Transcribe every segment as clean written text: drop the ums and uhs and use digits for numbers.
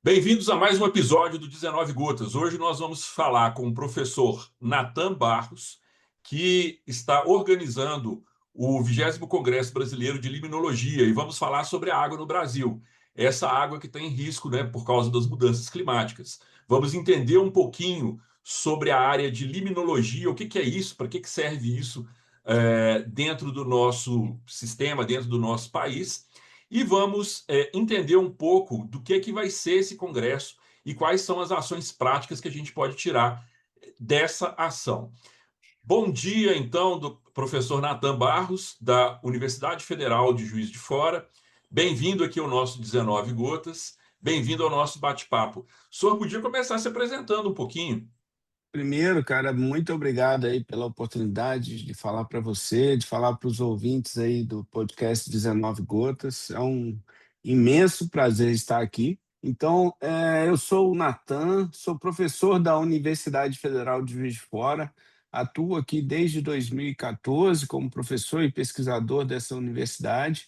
Bem-vindos a mais um episódio do 19 Gotas. Hoje nós vamos falar com o professor Natan Barros, que está organizando o 20º Congresso Brasileiro de Limnologia, e vamos falar sobre a água no Brasil. Essa água que está em risco, né, por causa das mudanças climáticas. Vamos entender um pouquinho sobre a área de limnologia, o que é isso, para que serve isso dentro do nosso sistema, dentro do nosso país. E vamos entender um pouco do que vai ser esse congresso e quais são as ações práticas que a gente pode tirar dessa ação. Bom dia, então, do professor Natan Barros, da Universidade Federal de Juiz de Fora. Bem-vindo aqui ao nosso 19 Gotas. Bem-vindo ao nosso bate-papo. O senhor podia começar se apresentando um pouquinho? Primeiro, cara, muito obrigado aí pela oportunidade de falar para você, de falar para os ouvintes aí do podcast 19 Gotas. É um imenso prazer estar aqui. Então, eu sou o Natan, sou professor da Universidade Federal de Juiz de Fora, atuo aqui desde 2014 como professor e pesquisador dessa universidade.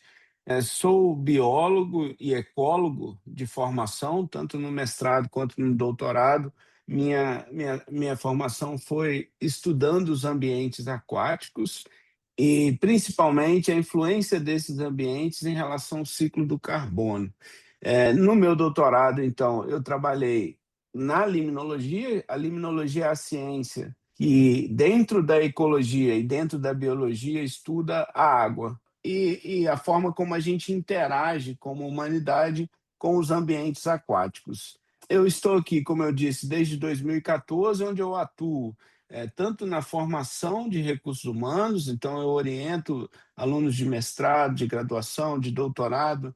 Sou biólogo e ecólogo de formação, tanto no mestrado quanto no doutorado. Minha formação foi estudando os ambientes aquáticos e, principalmente, a influência desses ambientes em relação ao ciclo do carbono. No meu doutorado, então, eu trabalhei na limnologia. A limnologia é a ciência que, dentro da ecologia e dentro da biologia, estuda a água e a forma como a gente interage como humanidade com os ambientes aquáticos. Eu estou aqui, como eu disse, desde 2014, onde eu atuo tanto na formação de recursos humanos, então eu oriento alunos de mestrado, de graduação, de doutorado,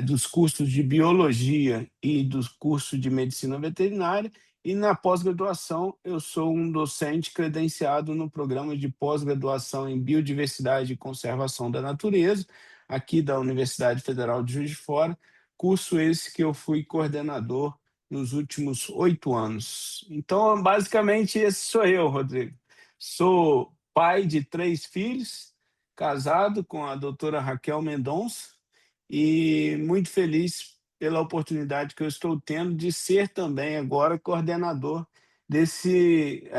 dos cursos de biologia e dos cursos de medicina veterinária, e na pós-graduação eu sou um docente credenciado no programa de pós-graduação em biodiversidade e conservação da natureza, aqui da Universidade Federal de Juiz de Fora, curso esse que eu fui coordenador nos últimos 8 anos. Então, basicamente, esse sou eu, Rodrigo. Sou pai de 3 filhos, casado com a doutora Raquel Mendonça e muito feliz pela oportunidade que eu estou tendo de ser também agora coordenador desse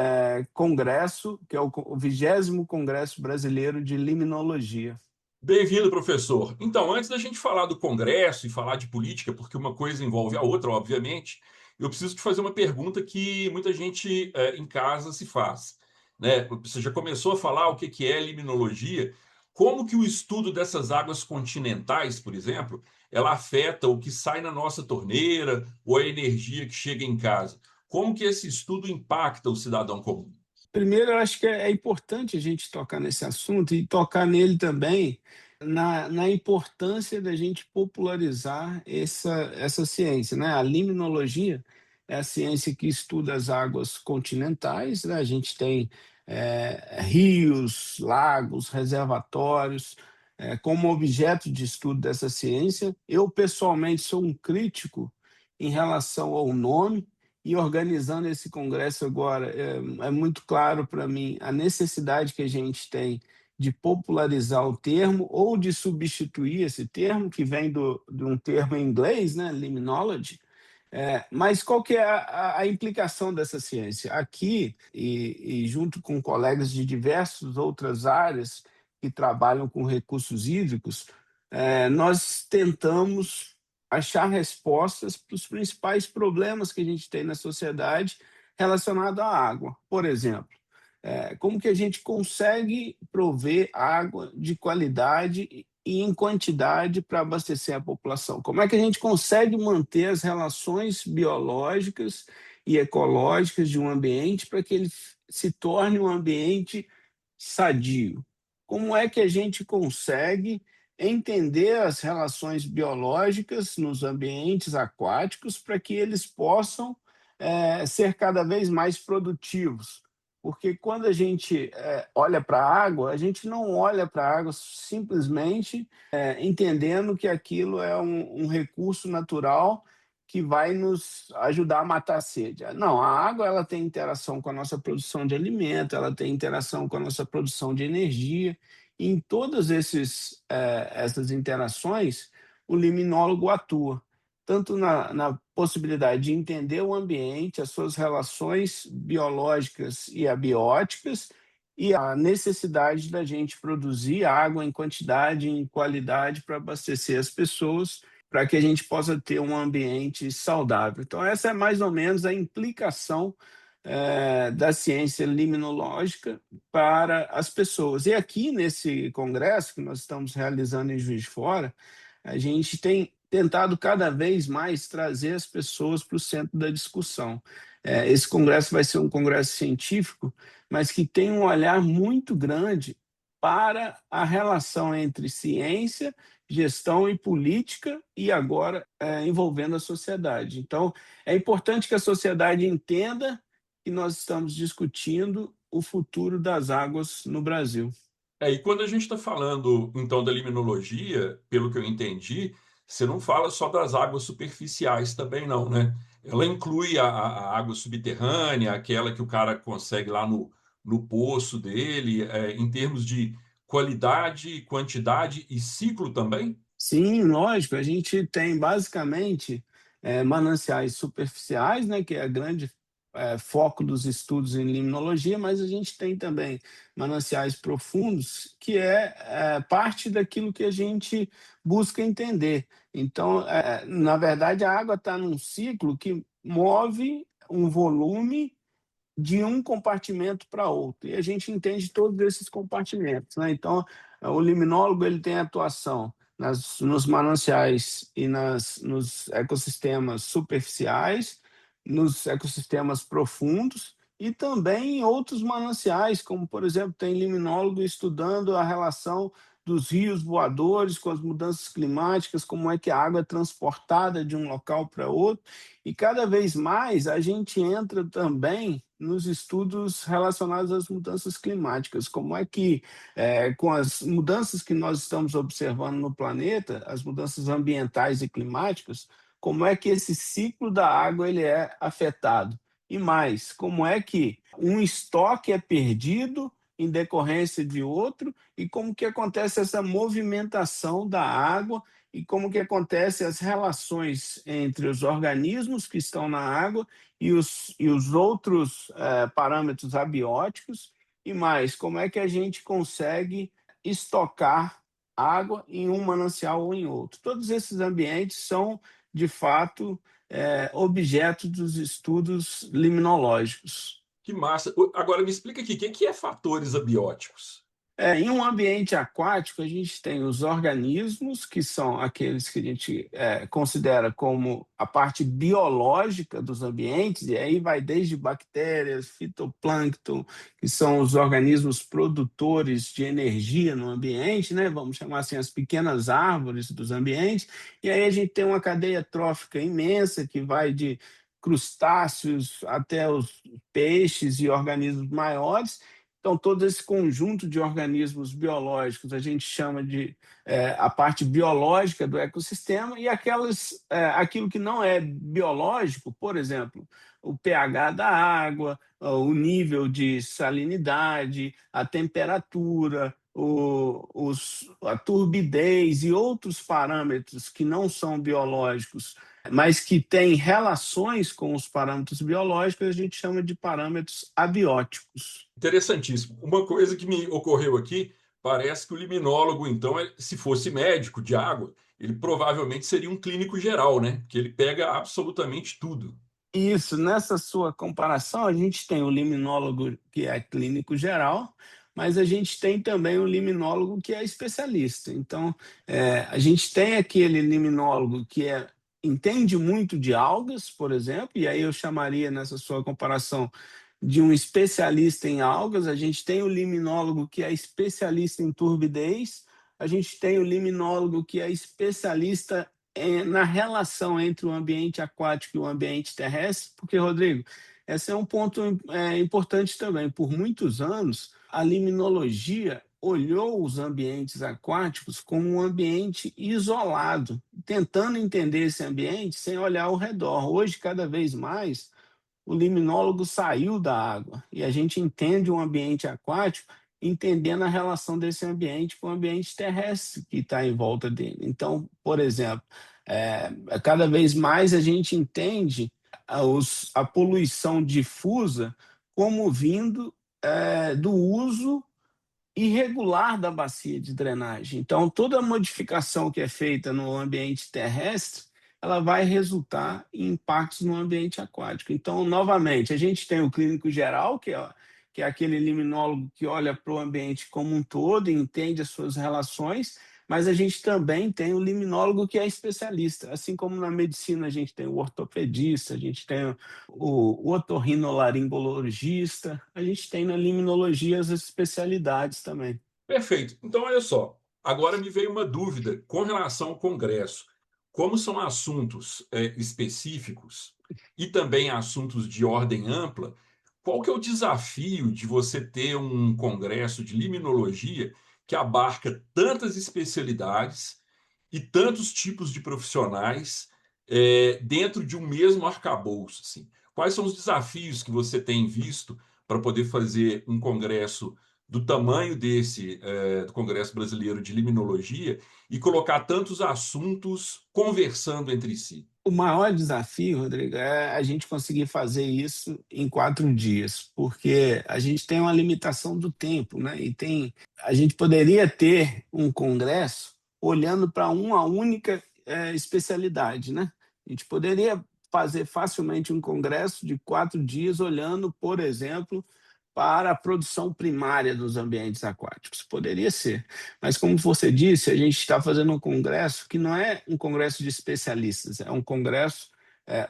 congresso, que é o 20º Congresso Brasileiro de Limnologia. Bem-vindo, professor. Então, antes da gente falar do Congresso e falar de política, porque uma coisa envolve a outra, obviamente, eu preciso te fazer uma pergunta que muita gente em casa se faz, né? Você já começou a falar o que é limnologia. Como que o estudo dessas águas continentais, por exemplo, ela afeta o que sai na nossa torneira ou a energia que chega em casa? Como que esse estudo impacta o cidadão comum? Primeiro, eu acho que é importante a gente tocar nesse assunto e tocar nele também na importância da gente popularizar essa ciência, né? A limnologia é a ciência que estuda as águas continentais, né? A gente tem rios, lagos, reservatórios, como objeto de estudo dessa ciência. Eu, pessoalmente, sou um crítico em relação ao nome, e organizando esse congresso agora, é muito claro para mim a necessidade que a gente tem de popularizar o termo ou de substituir esse termo, que vem de um termo em inglês, né, limnology. Mas qual que é a implicação dessa ciência? Aqui, e junto com colegas de diversas outras áreas que trabalham com recursos hídricos, nós tentamos achar respostas para os principais problemas que a gente tem na sociedade relacionado à água. Por exemplo, como que a gente consegue prover água de qualidade e em quantidade para abastecer a população? Como é que a gente consegue manter as relações biológicas e ecológicas de um ambiente para que ele se torne um ambiente sadio? Como é que a gente consegue entender as relações biológicas nos ambientes aquáticos para que eles possam ser cada vez mais produtivos? Porque quando a gente olha para a água, a gente não olha para a água simplesmente entendendo que aquilo é um recurso natural que vai nos ajudar a matar a sede. Não, a água ela tem interação com a nossa produção de alimento, ela tem interação com a nossa produção de energia. E em todas essas interações, o liminólogo atua. tanto na possibilidade de entender o ambiente, as suas relações biológicas e abióticas, e a necessidade da gente produzir água em quantidade e em qualidade para abastecer as pessoas, para que a gente possa ter um ambiente saudável. Então, essa é mais ou menos a implicação da ciência liminológica para as pessoas. E aqui nesse congresso que nós estamos realizando em Juiz de Fora, a gente tem tentado cada vez mais trazer as pessoas para o centro da discussão. Esse congresso vai ser um congresso científico, mas que tem um olhar muito grande para a relação entre ciência, gestão e política, e agora envolvendo a sociedade. Então, é importante que a sociedade entenda que nós estamos discutindo o futuro das águas no Brasil. E quando a gente está falando, então, da limnologia, pelo que eu entendi, você não fala só das águas superficiais também, não, né? Ela inclui a água subterrânea, aquela que o cara consegue lá no poço dele, em termos de qualidade, quantidade e ciclo também? Sim, lógico, a gente tem basicamente mananciais superficiais, né, que é a grande foco dos estudos em limnologia, mas a gente tem também mananciais profundos, que é parte daquilo que a gente busca entender. Então, na verdade, a água está num ciclo que move um volume de um compartimento para outro. E a gente entende todos esses compartimentos, né? Então, o liminólogo ele tem atuação nos mananciais e nos ecossistemas superficiais, nos ecossistemas profundos e também em outros mananciais, como, por exemplo, tem liminólogo estudando a relação dos rios voadores com as mudanças climáticas, como é que a água é transportada de um local para outro. E cada vez mais a gente entra também nos estudos relacionados às mudanças climáticas, como é que, com as mudanças que nós estamos observando no planeta, as mudanças ambientais e climáticas, como é que esse ciclo da água ele é afetado. E mais, como é que um estoque é perdido em decorrência de outro, e como que acontece essa movimentação da água e como que acontecem as relações entre os organismos que estão na água e os outros parâmetros abióticos, e mais, como é que a gente consegue estocar água em um manancial ou em outro. Todos esses ambientes são, de fato, objeto dos estudos limnológicos. Que massa. Agora me explica aqui, o que é fatores abióticos? Em um ambiente aquático, a gente tem os organismos, que são aqueles que a gente considera como a parte biológica dos ambientes, e aí vai desde bactérias, fitoplâncton, que são os organismos produtores de energia no ambiente, né? Vamos chamar assim as pequenas árvores dos ambientes, e aí a gente tem uma cadeia trófica imensa que vai de crustáceos até os peixes e organismos maiores. Então, todo esse conjunto de organismos biológicos a gente chama de a parte biológica do ecossistema, e aquilo que não é biológico, por exemplo, o pH da água, o nível de salinidade, a temperatura, a turbidez e outros parâmetros que não são biológicos, mas que têm relações com os parâmetros biológicos, a gente chama de parâmetros abióticos. Interessantíssimo. Uma coisa que me ocorreu aqui, parece que o liminólogo, então, se fosse médico de água, ele provavelmente seria um clínico geral, né? Que ele pega absolutamente tudo. Isso, nessa sua comparação, a gente tem o liminólogo que é clínico geral, mas a gente tem também o liminólogo que é especialista. Então, a gente tem aquele liminólogo que entende muito de algas, por exemplo, e aí eu chamaria nessa sua comparação de um especialista em algas. A gente tem o liminólogo que é especialista em turbidez, a gente tem o liminólogo que é especialista na relação entre o ambiente aquático e o ambiente terrestre, porque, Rodrigo, esse é um ponto importante também. Por muitos anos, a liminologia olhou os ambientes aquáticos como um ambiente isolado, tentando entender esse ambiente sem olhar ao redor. Hoje, cada vez mais, o liminólogo saiu da água e a gente entende o ambiente aquático entendendo a relação desse ambiente com o ambiente terrestre que está em volta dele. Então, por exemplo, Cada vez mais a gente entende a poluição difusa como vindo do uso irregular da bacia de drenagem. Então, toda modificação que é feita no ambiente terrestre, ela vai resultar em impactos no ambiente aquático. Então, novamente, a gente tem o clínico geral, que é aquele liminólogo que olha para o ambiente como um todo e entende as suas relações, mas a gente também tem o liminólogo que é especialista. Assim como na medicina a gente tem o ortopedista, a gente tem o otorrinolaringologista, a gente tem na limnologia as especialidades também. Perfeito. Então, olha só. Agora me veio uma dúvida com relação ao Congresso. Como são assuntos específicos e também assuntos de ordem ampla, qual que é o desafio de você ter um congresso de limnologia que abarca tantas especialidades e tantos tipos de profissionais dentro de um mesmo arcabouço, assim? Quais são os desafios que você tem visto para poder fazer um congresso do tamanho desse, do Congresso Brasileiro de Limnologia, e colocar tantos assuntos conversando entre si? O maior desafio, Rodrigo, é a gente conseguir fazer isso em 4 dias, porque a gente tem uma limitação do tempo, né? A gente poderia ter um congresso olhando para uma única especialidade, né? A gente poderia fazer facilmente um congresso de 4 dias olhando, por exemplo, para a produção primária dos ambientes aquáticos. Poderia ser. Mas, como você disse, a gente está fazendo um congresso que não é um congresso de especialistas, é um congresso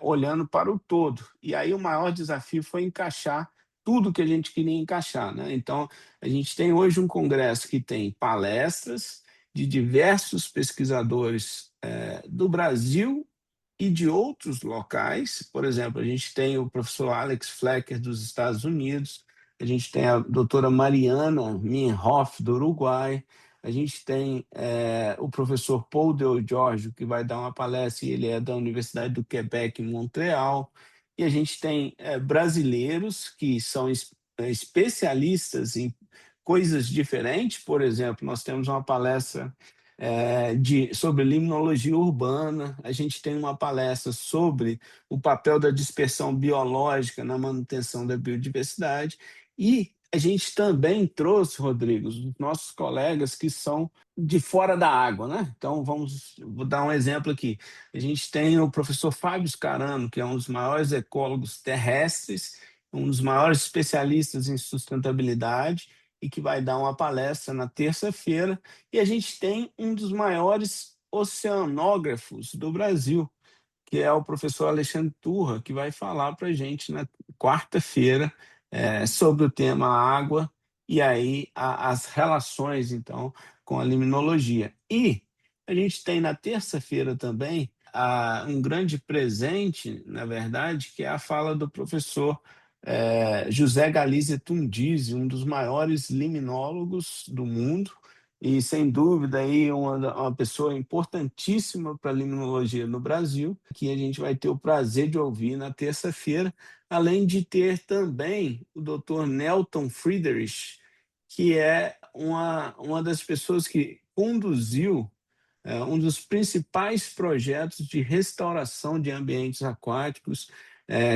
olhando para o todo. E aí o maior desafio foi encaixar tudo que a gente queria encaixar, né? Então, a gente tem hoje um congresso que tem palestras de diversos pesquisadores do Brasil e de outros locais. Por exemplo, a gente tem o professor Alex Flecker, dos Estados Unidos, a gente tem a doutora Mariana Minhoff, do Uruguai, a gente tem o professor Paul Del Giorgio, que vai dar uma palestra, e ele é da Universidade do Quebec, em Montreal, e a gente tem brasileiros que são especialistas em coisas diferentes. Por exemplo, nós temos uma palestra sobre limnologia urbana, a gente tem uma palestra sobre o papel da dispersão biológica na manutenção da biodiversidade, e a gente também trouxe, Rodrigo, os nossos colegas que são de fora da água, né? Então, vou dar um exemplo aqui. A gente tem o professor Fábio Scarano, que é um dos maiores ecólogos terrestres, um dos maiores especialistas em sustentabilidade, e que vai dar uma palestra na terça-feira. E a gente tem um dos maiores oceanógrafos do Brasil, que é o professor Alexandre Turra, que vai falar para a gente na quarta-feira sobre o tema água e aí as relações, então, com a limnologia. E a gente tem na terça-feira também um grande presente, na verdade, que é a fala do professor José Galizia Tundizi, um dos maiores liminólogos do mundo, e sem dúvida aí uma pessoa importantíssima para a limnologia no Brasil, que a gente vai ter o prazer de ouvir na terça-feira, além de ter também o Dr. Nelton Friedrich, que é uma das pessoas que conduziu um dos principais projetos de restauração de ambientes aquáticos,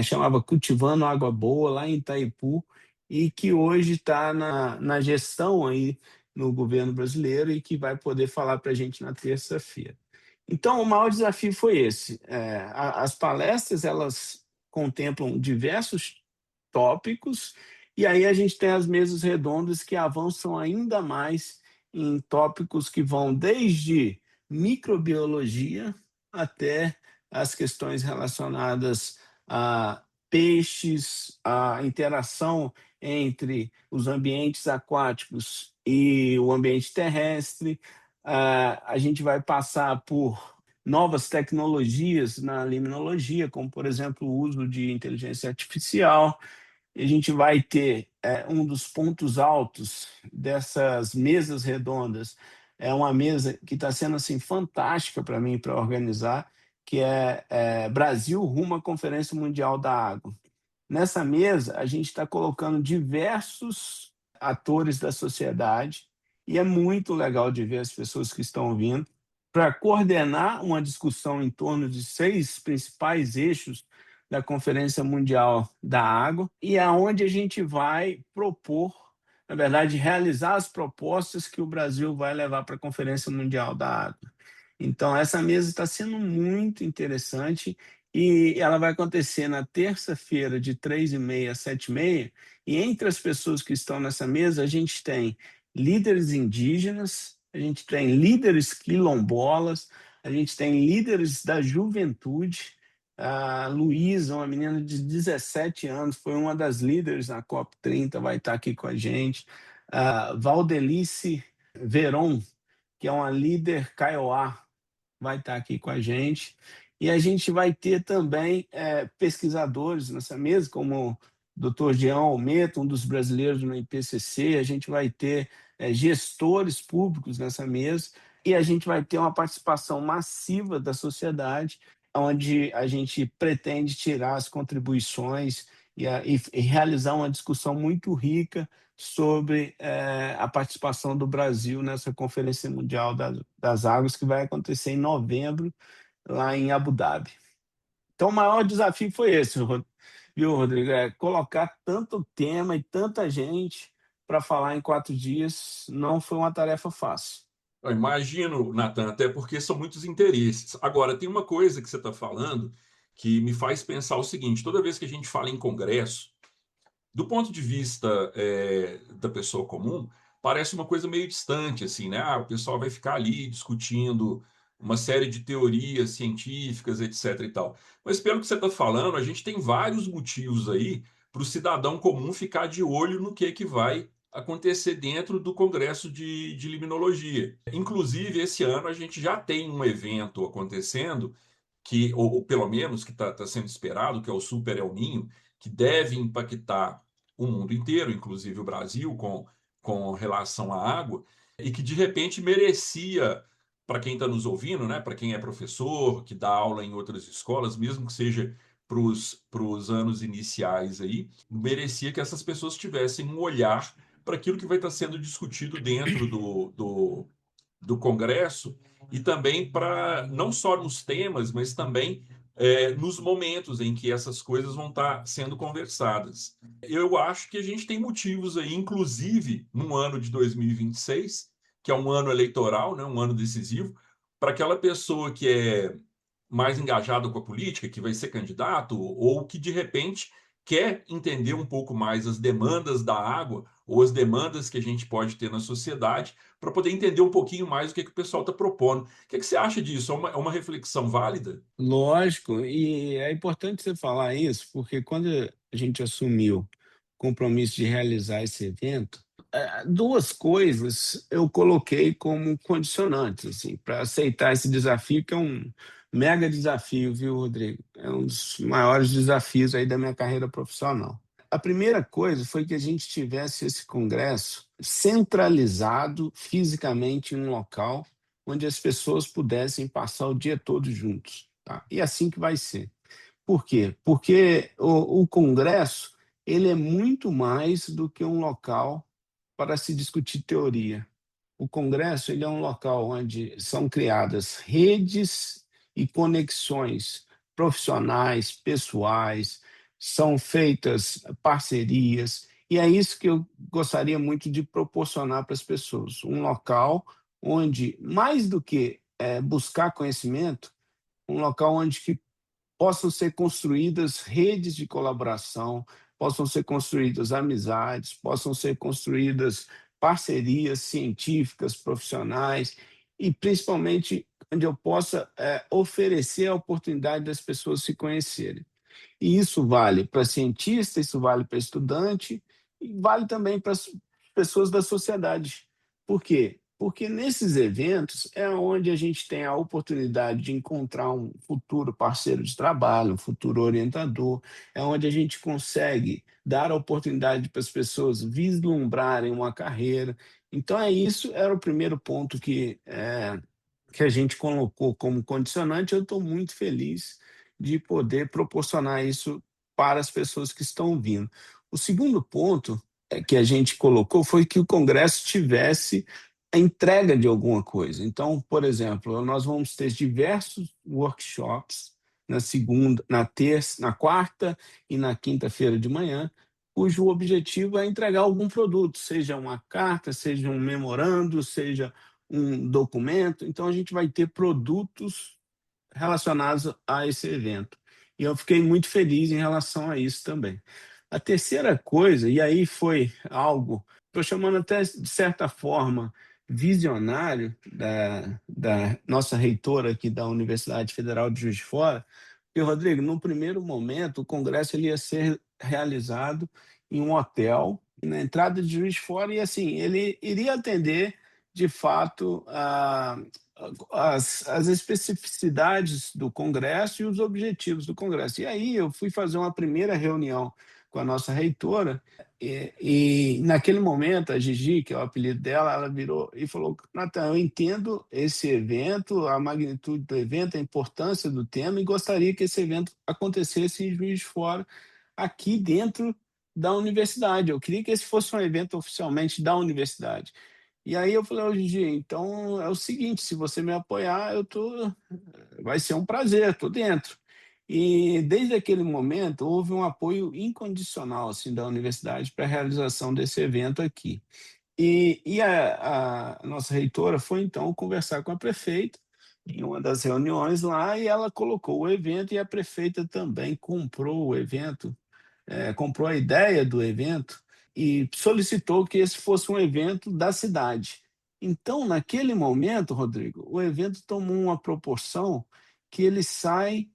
chamava Cultivando Água Boa, lá em Itaipu, e que hoje está na gestão aí no governo brasileiro e que vai poder falar para a gente na terça-feira. Então, o maior desafio foi esse. As palestras, elas contemplam diversos tópicos, e aí a gente tem as mesas redondas que avançam ainda mais em tópicos que vão desde microbiologia até as questões relacionadas a peixes, a interação entre os ambientes aquáticos e o ambiente terrestre. A gente vai passar por novas tecnologias na limnologia, como, por exemplo, o uso de inteligência artificial. A gente vai ter um dos pontos altos dessas mesas redondas, é uma mesa que está sendo assim fantástica para mim para organizar, que é Brasil rumo à Conferência Mundial da Água. Nessa mesa, a gente está colocando diversos atores da sociedade, e é muito legal de ver as pessoas que estão vindo. para coordenar uma discussão em torno de 6 principais eixos da Conferência Mundial da Água e aonde a gente vai propor, na verdade, realizar as propostas que o Brasil vai levar para a Conferência Mundial da Água. Então, essa mesa está sendo muito interessante e ela vai acontecer na terça-feira, de 3h30 às 7h30. E entre as pessoas que estão nessa mesa, a gente tem líderes indígenas, a gente tem líderes quilombolas, a gente tem líderes da juventude. A Luísa, uma menina de 17 anos, foi uma das líderes na COP30, vai estar aqui com a gente. A Valdelice Veron, que é uma líder Kaiowá, vai estar aqui com a gente. E a gente vai ter também pesquisadores nessa mesa, como o Dr. Jean Almeida, um dos brasileiros no IPCC. A gente vai ter gestores públicos nessa mesa e a gente vai ter uma participação massiva da sociedade, onde a gente pretende tirar as contribuições e realizar uma discussão muito rica sobre a participação do Brasil nessa Conferência Mundial das Águas, que vai acontecer em novembro, lá em Abu Dhabi. Então, o maior desafio foi esse, viu, Rodrigo? Colocar tanto tema e tanta gente para falar em 4 dias não foi uma tarefa fácil. Eu imagino, Natan, até porque são muitos interesses. Agora, tem uma coisa que você está falando que me faz pensar o seguinte: toda vez que a gente fala em congresso, do ponto de vista da pessoa comum, parece uma coisa meio distante, assim, né? O pessoal vai ficar ali discutindo uma série de teorias científicas, etc. e tal. Mas pelo que você está falando, a gente tem vários motivos aí para o cidadão comum ficar de olho no que vai acontecer dentro do Congresso de Limnologia. Inclusive, esse ano a gente já tem um evento acontecendo que, ou pelo menos que está sendo esperado, que é o Super El Ninho, que deve impactar o mundo inteiro, inclusive o Brasil, com relação à água, e que de repente merecia, para quem está nos ouvindo, né, para quem é professor, que dá aula em outras escolas, mesmo que seja para os anos iniciais aí, merecia que essas pessoas tivessem um olhar para aquilo que vai estar sendo discutido dentro do Congresso e também para não só nos temas, mas também nos momentos em que essas coisas vão estar sendo conversadas. Eu acho que a gente tem motivos aí, inclusive no ano de 2026, que é um ano eleitoral, né, um ano decisivo, para aquela pessoa que é mais engajada com a política, que vai ser candidato, ou que de repente quer entender um pouco mais as demandas da água ou as demandas que a gente pode ter na sociedade, para poder entender um pouquinho mais o que o pessoal está propondo. O que você acha disso? É uma reflexão válida? Lógico, e é importante você falar isso, porque quando a gente assumiu o compromisso de realizar esse evento, 2 coisas eu coloquei como condicionantes, assim, para aceitar esse desafio, que é um mega desafio, viu, Rodrigo? É um dos maiores desafios aí da minha carreira profissional. A primeira coisa foi que a gente tivesse esse congresso centralizado fisicamente em um local onde as pessoas pudessem passar o dia todo juntos. Tá? E assim que vai ser. Por quê? Porque o Congresso ele é muito mais do que um local para se discutir teoria. O Congresso ele é um local onde são criadas redes e conexões profissionais, pessoais, são feitas parcerias, e é isso que eu gostaria muito de proporcionar para as pessoas. Um local onde, mais do que buscar conhecimento, um local onde que possam ser construídas redes de colaboração, possam ser construídas amizades, possam ser construídas parcerias científicas, profissionais, e principalmente onde eu possa oferecer a oportunidade das pessoas se conhecerem. E isso vale para cientista, isso vale para estudante e vale também para as pessoas da sociedade. Por quê? Porque nesses eventos é onde a gente tem a oportunidade de encontrar um futuro parceiro de trabalho, um futuro orientador, é onde a gente consegue dar a oportunidade para as pessoas vislumbrarem uma carreira. Então, isso era o primeiro ponto que a gente colocou como condicionante. Eu estou muito feliz de poder proporcionar isso para as pessoas que estão vindo. O segundo ponto que a gente colocou foi que o Congresso tivesse a entrega de alguma coisa. Então, por exemplo, nós vamos ter diversos workshops na segunda, na terça, na quarta e na quinta-feira de manhã, cujo objetivo é entregar algum produto, seja uma carta, seja um memorando, seja um documento. Então, a gente vai ter produtos relacionados a esse evento. E eu fiquei muito feliz em relação a isso também. A terceira coisa, e aí foi algo, estou chamando até de certa forma visionário da nossa reitora aqui da Universidade Federal de Juiz de Fora, porque, Rodrigo, no primeiro momento, o congresso ele ia ser realizado em um hotel, na entrada de Juiz de Fora, e assim, ele iria atender, de fato, as especificidades do Congresso e os objetivos do Congresso. E aí eu fui fazer uma primeira reunião com a nossa reitora, e naquele momento a Gigi, que é o apelido dela, ela virou e falou: Natan, eu entendo esse evento, a magnitude do evento, a importância do tema, e gostaria que esse evento acontecesse em Juiz de Fora, aqui dentro da universidade. Eu queria que esse fosse um evento oficialmente da universidade. E aí eu falei: Gigi, então é o seguinte, se você me apoiar, vai ser um prazer, estou dentro. E desde aquele momento houve um apoio incondicional assim da universidade para a realização desse evento aqui. A nossa reitora foi então conversar com a prefeita em uma das reuniões lá, e ela colocou o evento, e a prefeita também comprou o evento, comprou a ideia do evento e solicitou que esse fosse um evento da cidade. Então, naquele momento, Rodrigo, o evento tomou uma proporção que ele sai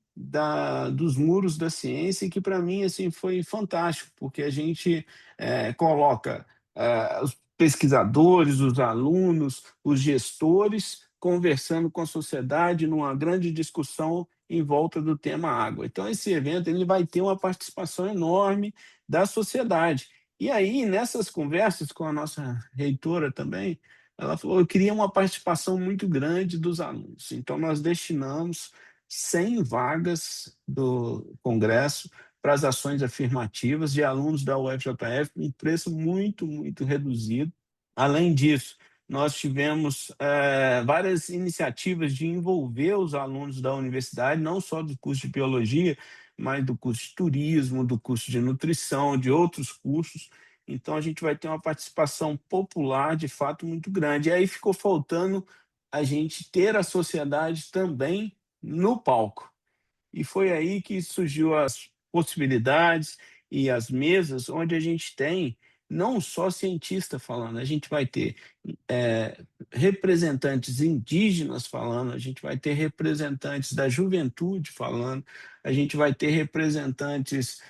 dos muros da ciência, e que para mim assim foi fantástico, porque a gente coloca os pesquisadores, os alunos, os gestores conversando com a sociedade numa grande discussão em volta do tema água. Então, esse evento ele vai ter uma participação enorme da sociedade. E aí, nessas conversas com a nossa reitora também, ela falou: eu queria uma participação muito grande dos alunos. Então, nós destinamos 100 vagas do Congresso para as ações afirmativas de alunos da UFJF, com um preço muito, muito reduzido. Além disso, nós tivemos várias iniciativas de envolver os alunos da universidade, não só do curso de biologia, mas do curso de turismo, do curso de nutrição, de outros cursos. Então, a gente vai ter uma participação popular, de fato, muito grande. E aí ficou faltando a gente ter a sociedade também no palco. E foi aí que surgiu as possibilidades e as mesas onde a gente tem não só cientista falando, a gente vai ter é, representantes indígenas falando, a gente vai ter representantes da juventude falando, a gente vai ter representantes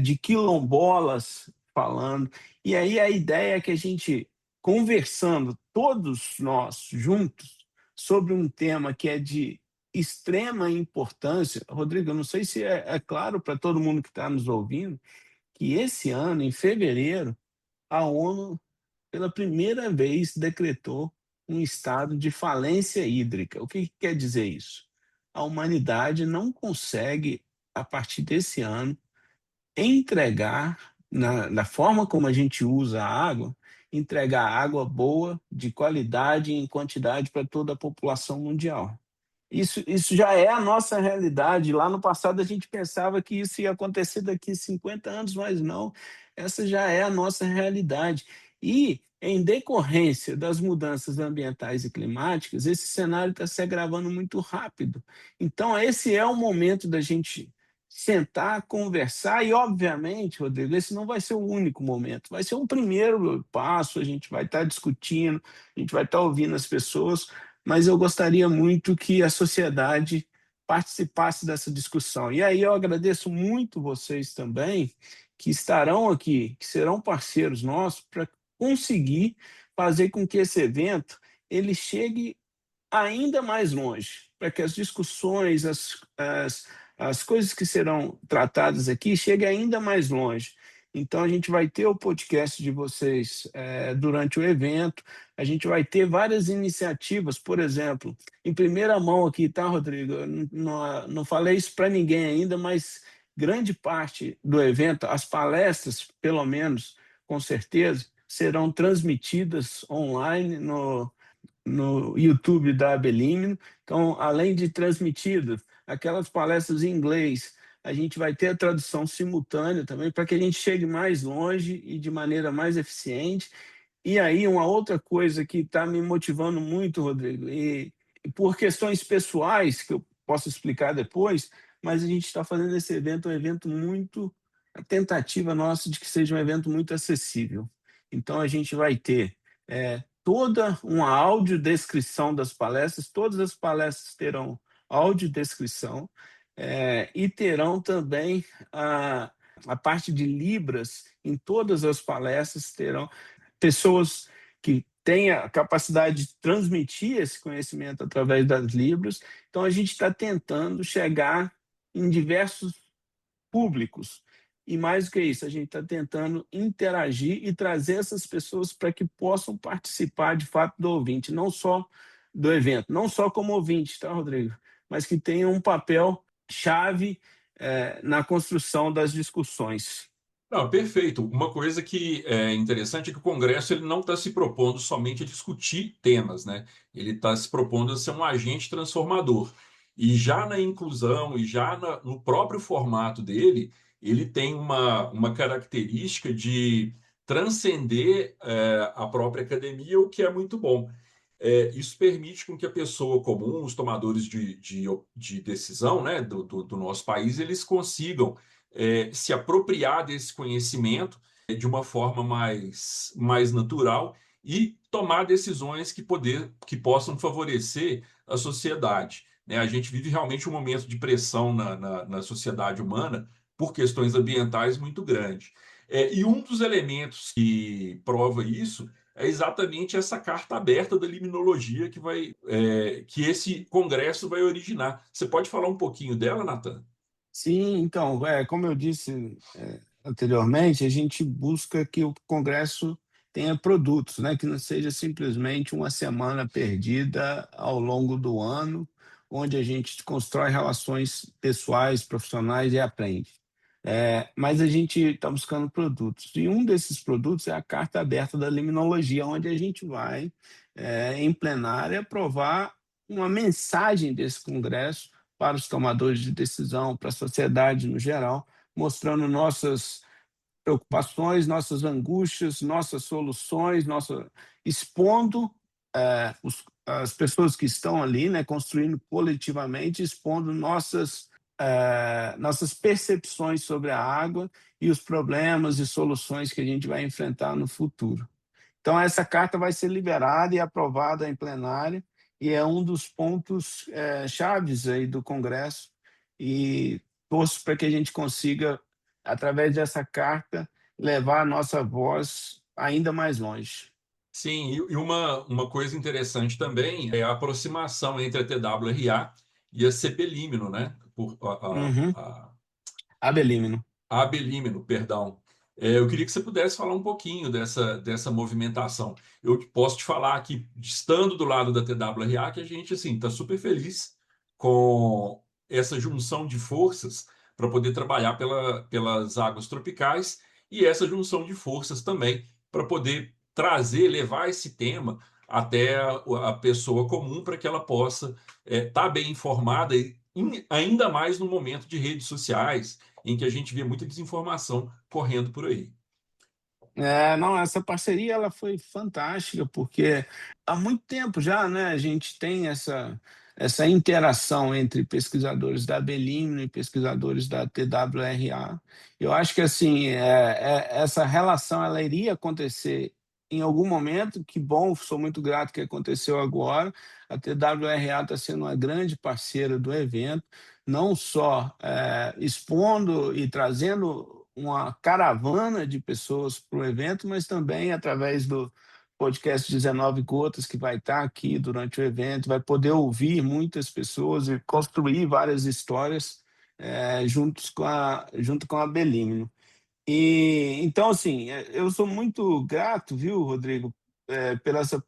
de quilombolas falando. E aí a ideia é que a gente, conversando, todos nós juntos, sobre um tema que é de extrema importância. Rodrigo, eu não sei se é claro para todo mundo que está nos ouvindo, que esse ano, em fevereiro, a ONU, pela primeira vez, decretou um estado de falência hídrica. O que quer dizer isso? A humanidade não consegue, a partir desse ano, entregar, na forma como a gente usa a água, entregar água boa, de qualidade e em quantidade para toda a população mundial. Isso já é a nossa realidade. Lá no passado a gente pensava que isso ia acontecer daqui a 50 anos, mas não. Essa já é a nossa realidade. E, em decorrência das mudanças ambientais e climáticas, esse cenário está se agravando muito rápido. Então, esse é o momento da gente sentar, conversar, e, obviamente, Rodrigo, esse não vai ser o único momento, vai ser um primeiro passo, a gente vai estar discutindo, a gente vai estar ouvindo as pessoas, mas eu gostaria muito que a sociedade participasse dessa discussão. E aí eu agradeço muito vocês também, que estarão aqui, que serão parceiros nossos, para conseguir fazer com que esse evento ele chegue ainda mais longe, para que as discussões, as coisas que serão tratadas aqui cheguem ainda mais longe. Então, a gente vai ter o podcast de vocês durante o evento, a gente vai ter várias iniciativas, por exemplo, em primeira mão aqui, tá, Rodrigo? Eu não falei isso para ninguém ainda, mas grande parte do evento, as palestras, pelo menos, com certeza, serão transmitidas online no YouTube da Abelino. Então, além de transmitidas, aquelas palestras em inglês, a gente vai ter a tradução simultânea também, para que a gente chegue mais longe e de maneira mais eficiente. E aí, uma outra coisa que está me motivando muito, Rodrigo, e por questões pessoais, que eu posso explicar depois, mas a gente está fazendo esse evento um evento muito, a tentativa nossa de que seja um evento muito acessível. Então, a gente vai ter toda uma audiodescrição das palestras, todas as palestras terão audiodescrição, e terão também a parte de Libras em todas as palestras, terão pessoas que têm a capacidade de transmitir esse conhecimento através das Libras. Então, a gente está tentando chegar em diversos públicos. E mais do que isso, a gente está tentando interagir e trazer essas pessoas para que possam participar de fato do ouvinte, não só do evento, não só como ouvinte, tá, Rodrigo? Mas que tenham um papel chave na construção das discussões. Não, perfeito. Uma coisa que é interessante é que o Congresso ele não está se propondo somente a discutir temas, né? Ele está se propondo a ser um agente transformador. E já na inclusão e já no próprio formato dele, ele tem uma característica de transcender a própria academia, o que é muito bom. Isso permite com que a pessoa comum, os tomadores de decisão, né, do nosso país, eles consigam se apropriar desse conhecimento de uma forma mais natural e tomar decisões que possam favorecer a sociedade. Né? A gente vive realmente um momento de pressão na sociedade humana por questões ambientais muito grande. E um dos elementos que prova isso é exatamente essa carta aberta da limnologia que esse congresso vai originar. Você pode falar um pouquinho dela, Natan? Sim, então, como eu disse anteriormente, a gente busca que o Congresso tenha produtos, né? Que não seja simplesmente uma semana perdida ao longo do ano, onde a gente constrói relações pessoais, profissionais e aprende. Mas a gente está buscando produtos. E um desses produtos é a carta aberta da limnologia, onde a gente vai, em plenária, aprovar uma mensagem desse Congresso para os tomadores de decisão, para a sociedade no geral, mostrando nossas preocupações, nossas angústias, nossas soluções, expondo as pessoas que estão ali, né, construindo coletivamente, expondo nossas percepções sobre a água e os problemas e soluções que a gente vai enfrentar no futuro. Então, essa carta vai ser liberada e aprovada em plenário, e é um dos pontos chaves aí do Congresso, e torço para que a gente consiga, através dessa carta, levar a nossa voz ainda mais longe. Sim, e uma coisa interessante também é a aproximação entre a TWRA e a CPLIMNO, né? Uhum. A Abelímino. Abelímeno, perdão. Eu queria que você pudesse falar um pouquinho dessa movimentação. Eu posso te falar que, estando do lado da TWRA, que a gente assim está super feliz com essa junção de forças para poder trabalhar pelas águas tropicais e essa junção de forças também para poder trazer, levar esse tema até a pessoa comum para que ela possa estar bem informada e ainda mais no momento de redes sociais em que a gente vê muita desinformação correndo por aí. Não, essa parceria ela foi fantástica, porque há muito tempo já, né, a gente tem essa interação entre pesquisadores da Belimo e pesquisadores da TWRA. Eu acho que assim essa relação ela iria acontecer em algum momento. Que bom, sou muito grato que aconteceu agora. A TWRA está sendo uma grande parceira do evento, não só expondo e trazendo uma caravana de pessoas para o evento, mas também através do podcast 19 Gotas, que vai estar aqui durante o evento, vai poder ouvir muitas pessoas e construir várias histórias junto com a Belímino. E então, assim, eu sou muito grato, viu, Rodrigo, pela essa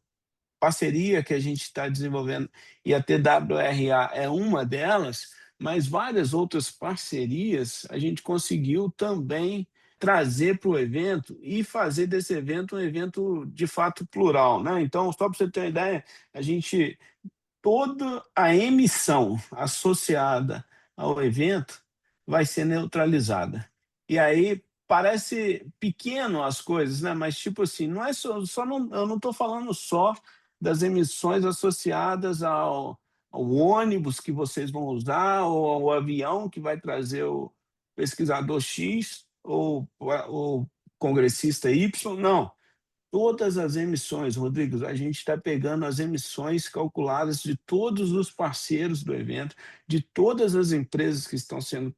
parceria que a gente está desenvolvendo, e a TWRA é uma delas, mas várias outras parcerias a gente conseguiu também trazer para o evento e fazer desse evento um evento de fato plural, né? Então, só para você ter uma ideia, a gente toda a emissão associada ao evento vai ser neutralizada. E aí parece pequeno as coisas, né? Mas tipo assim, não é só não, eu não estou falando só das emissões associadas ao ônibus que vocês vão usar, ou ao avião que vai trazer o pesquisador X ou o congressista Y, não. Todas as emissões, Rodrigo, a gente está pegando as emissões calculadas de todos os parceiros do evento, de todas as empresas que estão sendo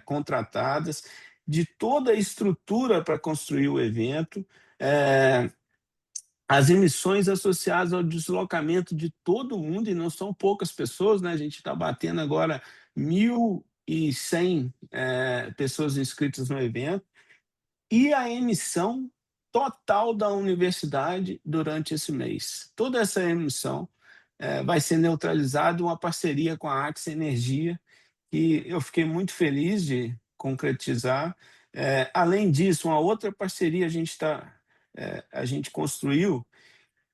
contratadas, de toda a estrutura para construir o evento, é, as emissões associadas ao deslocamento de todo mundo, e não são poucas pessoas, né? A gente está batendo agora 1.100 pessoas inscritas no evento, e a emissão total da universidade durante esse mês. Toda essa emissão vai ser neutralizada, uma parceria com a Axe Energia, que eu fiquei muito feliz de concretizar. Além disso, uma outra parceria a gente construiu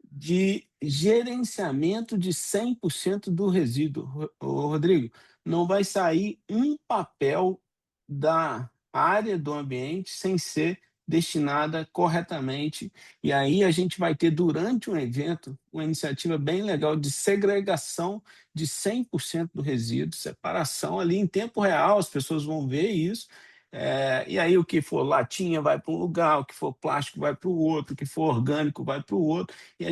de gerenciamento de 100% do resíduo. Rodrigo, não vai sair um papel da área do ambiente sem ser destinada corretamente. E aí a gente vai ter, durante um evento, uma iniciativa bem legal de segregação de 100% do resíduo, separação ali em tempo real, as pessoas vão ver isso. E aí o que for latinha vai para um lugar, o que for plástico vai para o outro, o que for orgânico vai para o outro, e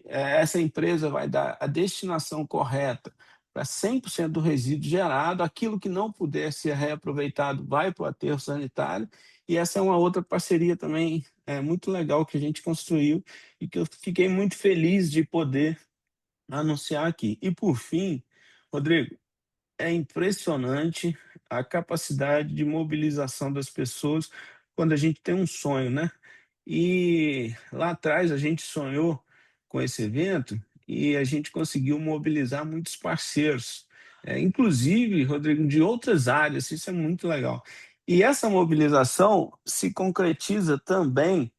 essa empresa vai dar a destinação correta para 100% do resíduo gerado. Aquilo que não puder ser reaproveitado vai para o aterro sanitário, e essa é uma outra parceria também muito legal que a gente construiu e que eu fiquei muito feliz de poder anunciar aqui. E por fim, Rodrigo, é impressionante a capacidade de mobilização das pessoas quando a gente tem um sonho, né? E lá atrás a gente sonhou com esse evento e a gente conseguiu mobilizar muitos parceiros, inclusive, Rodrigo, de outras áreas. Isso é muito legal. E essa mobilização se concretiza também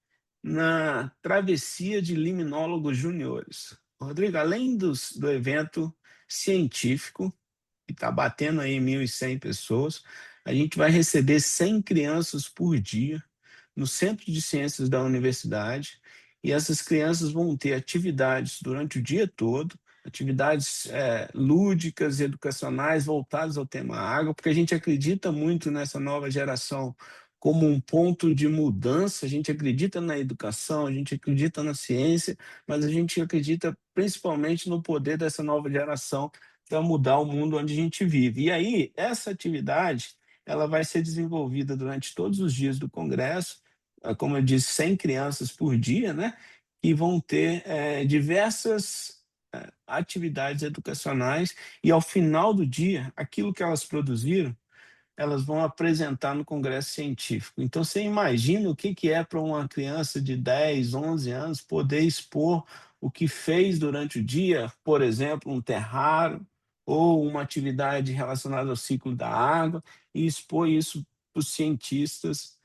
na travessia de liminólogos juniores. Rodrigo, além do evento científico, que está batendo aí 1.100 pessoas, a gente vai receber 100 crianças por dia no Centro de Ciências da Universidade, e essas crianças vão ter atividades durante o dia todo, atividades lúdicas e educacionais voltadas ao tema água, porque a gente acredita muito nessa nova geração como um ponto de mudança. A gente acredita na educação, a gente acredita na ciência, mas a gente acredita principalmente no poder dessa nova geração para mudar o mundo onde a gente vive. E aí, essa atividade ela vai ser desenvolvida durante todos os dias do Congresso, como eu disse, 100 crianças por dia, né? E vão ter diversas atividades educacionais, e ao final do dia, aquilo que elas produziram, elas vão apresentar no congresso científico. Então, você imagina o que é para uma criança de 10, 11 anos poder expor o que fez durante o dia, por exemplo, um terrário ou uma atividade relacionada ao ciclo da água, e expor isso para os cientistas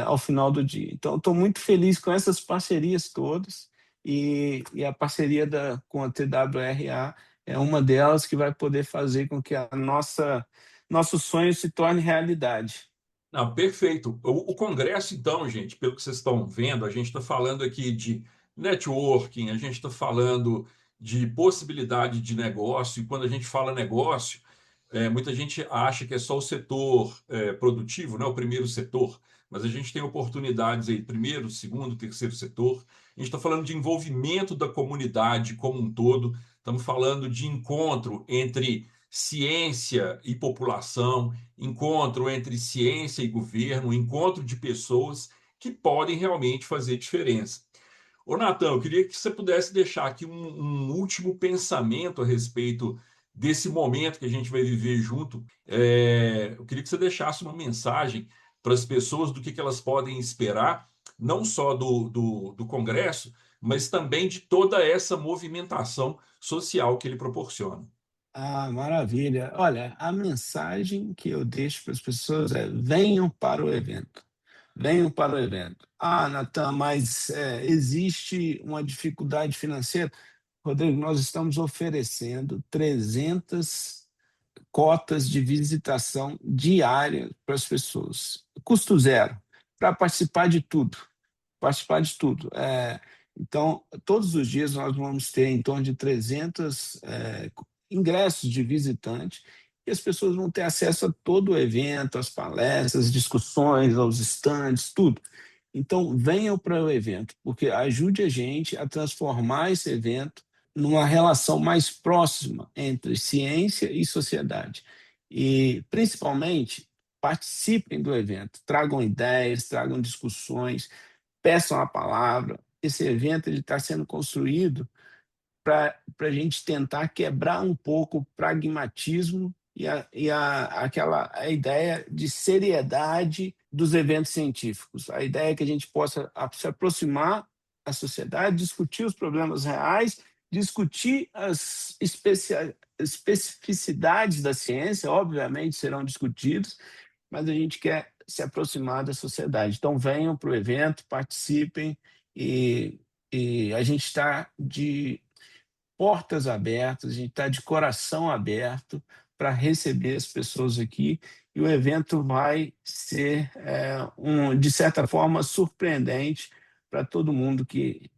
ao final do dia. Então, estou muito feliz com essas parcerias todas, e a parceria com a TWRA é uma delas, que vai poder fazer com que a nosso sonho se torne realidade. Não, perfeito. O Congresso, então, gente, pelo que vocês estão vendo, a gente está falando aqui de networking, a gente está falando de possibilidade de negócio, e quando a gente fala negócio, muita gente acha que é só o setor produtivo, né, o primeiro setor, mas a gente tem oportunidades aí, primeiro, segundo, terceiro setor. A gente está falando de envolvimento da comunidade como um todo, estamos falando de encontro entre ciência e população, encontro entre ciência e governo, encontro de pessoas que podem realmente fazer diferença. Ô, Natan, eu queria que você pudesse deixar aqui um último pensamento a respeito desse momento que a gente vai viver junto. Eu queria que você deixasse uma mensagem para as pessoas do que elas podem esperar, não só do Congresso, mas também de toda essa movimentação social que ele proporciona. Ah, maravilha. Olha, a mensagem que eu deixo para as pessoas é: venham para o evento. venham para o evento. Ah, Natan, mas existe uma dificuldade financeira? Rodrigo, nós estamos oferecendo 300 cotas de visitação diária para as pessoas, custo zero, para participar de tudo, participar de tudo. Então, todos os dias nós vamos ter em torno de 300 ingressos de visitante e as pessoas vão ter acesso a todo o evento, às palestras, às discussões, aos estandes, tudo. Então, venham para o evento, porque ajude a gente a transformar esse evento numa relação mais próxima entre ciência e sociedade. E, principalmente, participem do evento, tragam ideias, tragam discussões, peçam a palavra. Esse evento está sendo construído para a gente tentar quebrar um pouco o pragmatismo a ideia de seriedade dos eventos científicos. A ideia é que a gente possa se aproximar da sociedade, discutir os problemas reais, discutir as especificidades da ciência, obviamente serão discutidos, mas a gente quer se aproximar da sociedade. Então, venham para o evento, participem e, e a gente está de portas abertas, a gente está de coração aberto para receber as pessoas aqui e o evento vai ser, de certa forma, surpreendente para todo mundo que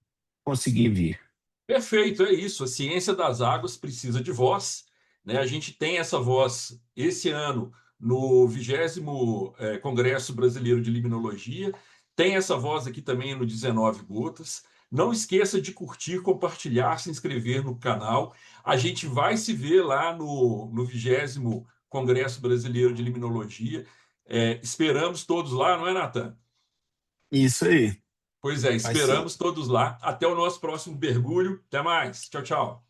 conseguir vir. Perfeito, é isso. A ciência das águas precisa de voz, né? A gente tem essa voz esse ano no 20º Congresso Brasileiro de Limnologia, tem essa voz aqui também no 19 Gotas. Não esqueça de curtir, compartilhar, se inscrever no canal. A gente vai se ver lá no 20º Congresso Brasileiro de Limnologia. Esperamos todos lá, não é, Natan? Isso aí, Pois é, vai sim. esperamos todos lá. Até o nosso próximo mergulho. Até mais. Tchau, tchau.